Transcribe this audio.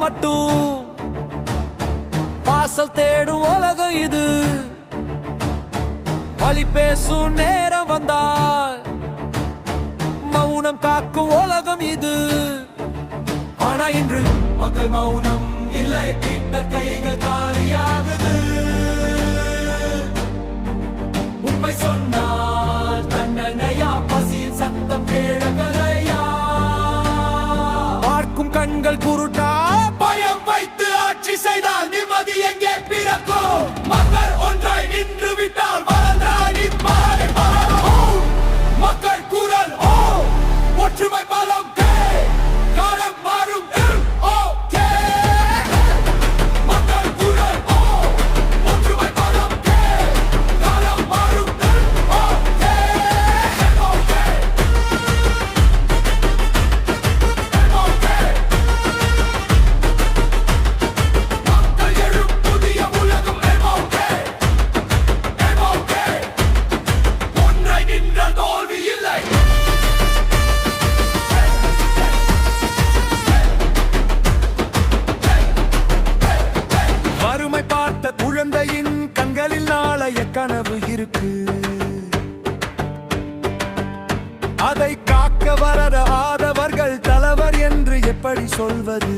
மட்டும் வாசல் தேடும் உலகம் இது. வழி பேசும் நேரம் வந்தால் மௌனம் காக்கும் உலகம் இது. ஆனா இன்று மக்கள் மௌனம் இல்லை, கிட்ட கைகள் காலியாகுது. உண்மை சொன்னால் தண்டனையா, பசியின் சத்தம் கேட்கலையா? பார்க்கும் கண்கள் குருட்டா, பயம் வைத்து ஆட்சி செய்தால் நிம்மதி எங்கே பிறக்கும்? மக்கள் ஒன்றாய் நின்று விட்டால் வளர்ந்தாடி மாறி மாறும். மக்கள் குரல் ஓ, ஒற்றுமை பலம் கே, காலம் மாறும் ஓகே. மக்கள் குரல் ஓ, ஒற்றுமை பலம் கே, காலம் மாறும் ஓகே. Okay okay. மக்கள் எழும் புதிய உலகம் ஓகே ஓகே. ஒன்றாய் நின்ற தோல்வி இல்லை. வறுமை பார்த்த குழந்தையின் கண்களில் நாளைய கனவு இருக்கு. அதை காக்க வராதவர்கள் தலைவர் என்று எப்படி சொல்வது?